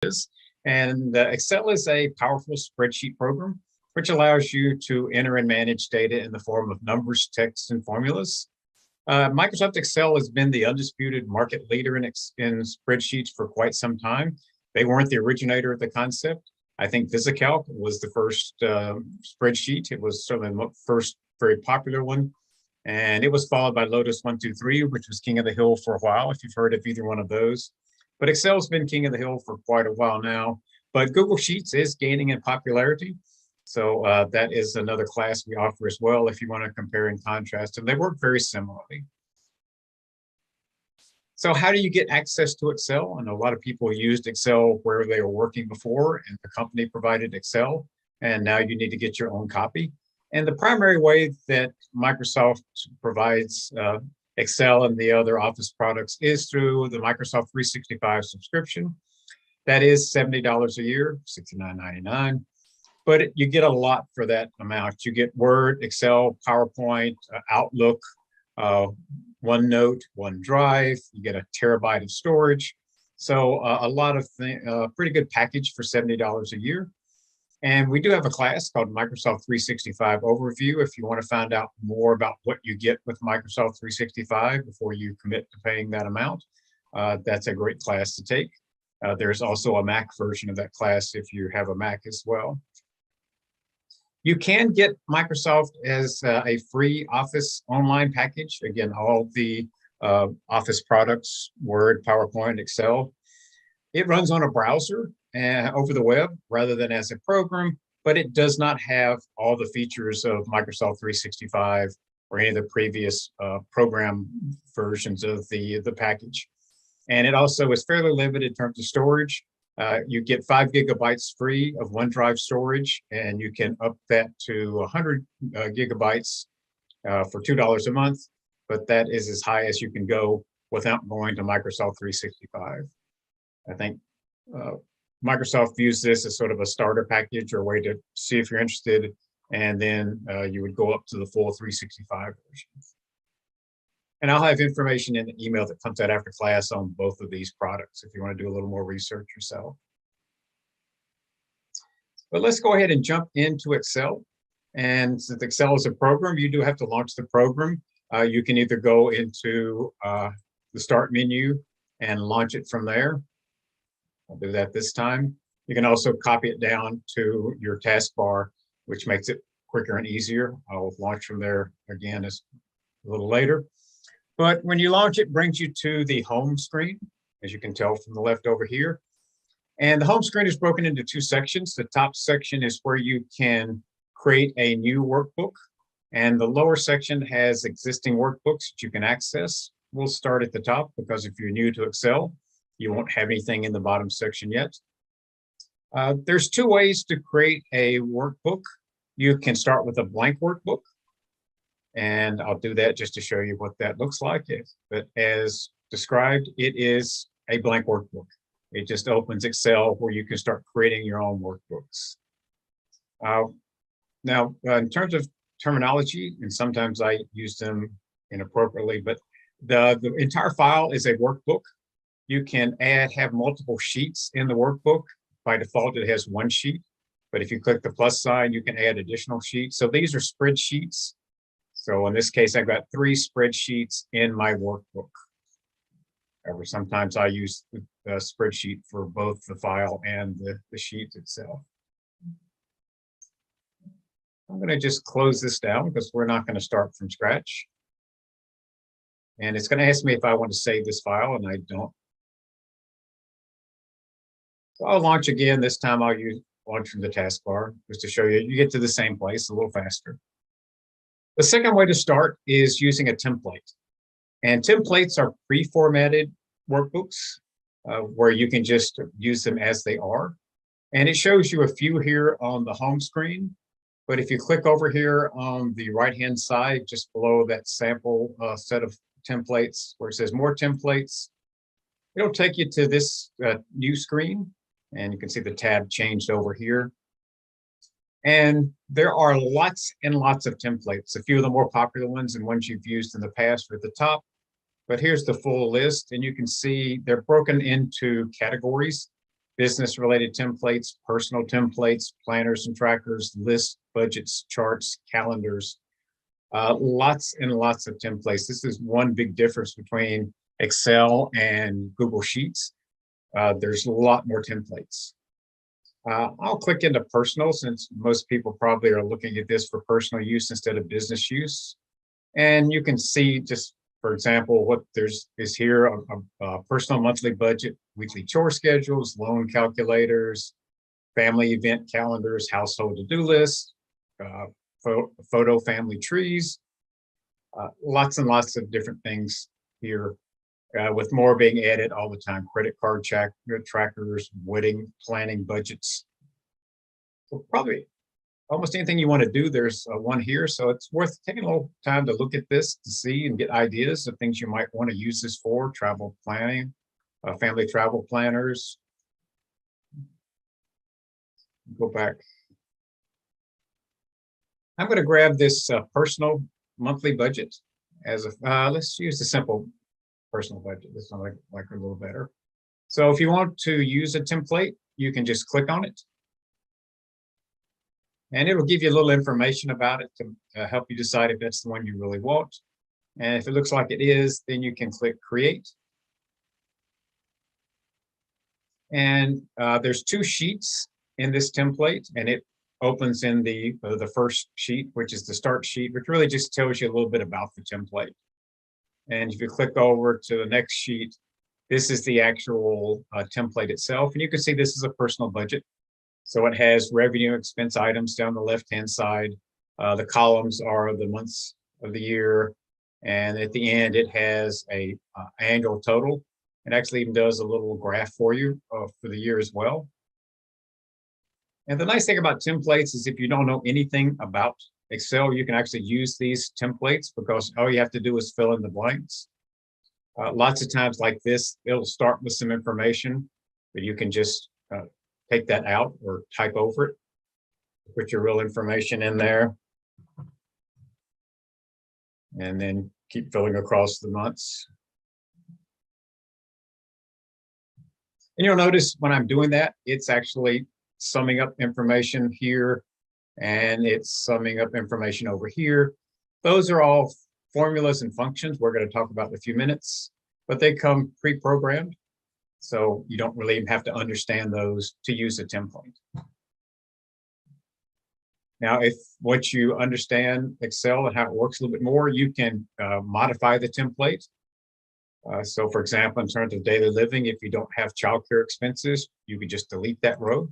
is. And Excel is a powerful spreadsheet program which allows you to enter and manage data in the form of numbers, text, and formulas. Microsoft Excel has been the undisputed market leader in spreadsheets for quite some time. They weren't the originator of the concept. I think VisiCalc was the first spreadsheet. It was certainly the first very popular one. And it was followed by Lotus 1-2-3, which was king of the hill for a while, if you've heard of either one of those. But Excel's been king of the hill for quite a while now. But Google Sheets is gaining in popularity. So that is another class we offer as well if you want to compare and contrast, and they work very similarly. So how do you get access to Excel? I know a lot of people used Excel where they were working before, and the company provided Excel, and now you need to get your own copy. And the primary way that Microsoft provides Excel and the other Office products is through the Microsoft 365 subscription. That is $70 a year, $69.99. But you get a lot for that amount. You get Word, Excel, PowerPoint, Outlook, OneNote, OneDrive. You get a terabyte of storage. So a lot of pretty good package for $70 a year. And we do have a class called Microsoft 365 Overview. If you want to find out more about what you get with Microsoft 365 before you commit to paying that amount, that's a great class to take. There's also a Mac version of that class if you have a Mac as well. You can get Microsoft as a free Office online package. Again, all the Office products, Word, PowerPoint, Excel. It runs on a browser over the web rather than as a program, but it does not have all the features of Microsoft 365 or any of the previous program versions of the package. And it also is fairly limited in terms of storage. You get 5 gigabytes free of OneDrive storage, and you can up that to 100 gigabytes for $2 a month, but that is as high as you can go without going to Microsoft 365. I think Microsoft views this as sort of a starter package or a way to see if you're interested, and then you would go up to the full 365 version. And I'll have information in the email that comes out after class on both of these products if you want to do a little more research yourself. But let's go ahead and jump into Excel. And since Excel is a program, you do have to launch the program. You can either go into the Start menu and launch it from there. I'll do that this time. You can also copy it down to your taskbar, which makes it quicker and easier. I'll launch from there again a little later. But when you launch it, brings you to the home screen, as you can tell from the left over here. And the home screen is broken into two sections. The top section is where you can create a new workbook. And the lower section has existing workbooks that you can access. We'll start at the top because if you're new to Excel, you won't have anything in the bottom section yet. There's two ways to create a workbook. You can start with a blank workbook. And I'll do that just to show you what that looks like. But as described, it is a blank workbook. It just opens Excel where you can start creating your own workbooks. Now, in terms of terminology, and sometimes I use them inappropriately, but the entire file is a workbook. You can have multiple sheets in the workbook. By default, it has one sheet. But if you click the plus sign, you can add additional sheets. So these are spreadsheets. So in this case, I've got 3 spreadsheets in my workbook. However, sometimes I use the spreadsheet for both the file and the sheet itself. I'm going to just close this down because we're not going to start from scratch. And it's going to ask me if I want to save this file, and I don't. So I'll launch again. This time I'll launch from the taskbar just to show you. You get to the same place a little faster. The second way to start is using a template. And templates are pre-formatted workbooks where you can just use them as they are. And it shows you a few here on the home screen. But if you click over here on the right-hand side, just below that sample set of templates where it says more templates, it'll take you to this new screen. And you can see the tab changed over here. And there are lots and lots of templates. A few of the more popular ones and ones you've used in the past are at the top. But here's the full list. And you can see they're broken into categories business related templates, personal templates, planners and trackers, lists, budgets, charts, calendars, lots and lots of templates. This is one big difference between Excel and Google Sheets. There's a lot more templates. I'll click into personal since most people probably are looking at this for personal use instead of business use. And you can see just, for example, what is here, a personal monthly budget, weekly chore schedules, loan calculators, family event calendars, household to-do lists, photo family trees, lots and lots of different things here, with more being added all the time. Credit card trackers, wedding planning budgets. So probably almost anything you want to do, there's one here. So it's worth taking a little time to look at this to see and get ideas of things you might want to use this for. Travel planning, family travel planners. Go back. I'm going to grab this personal monthly budget as a, let's use the simple personal budget. This one like a little better. So if you want to use a template, you can just click on it. And it'll give you a little information about it to help you decide if that's the one you really want. And if it looks like it is, then you can click create. And there's 2 sheets in this template, and it opens in the first sheet, which is the start sheet, which really just tells you a little bit about the template. And if you click over to the next sheet, this is the actual template itself. And you can see this is a personal budget. So it has revenue expense items down the left-hand side. The columns are the months of the year. And at the end, it has a annual total. It actually even does a little graph for you for the year as well. And the nice thing about templates is if you don't know anything about Excel, you can actually use these templates because all you have to do is fill in the blanks. Lots of times like this, it'll start with some information, but you can just take that out or type over it, put your real information in there, and then keep filling across the months. And you'll notice when I'm doing that, it's actually summing up information here, and it's summing up information over here. Those are all formulas and functions we're going to talk about in a few minutes, but they come pre-programmed. So you don't really have to understand those to use a template. Now, if once you understand Excel and how it works a little bit more, you can modify the template. So for example, in terms of daily living, if you don't have childcare expenses, you can just delete that row.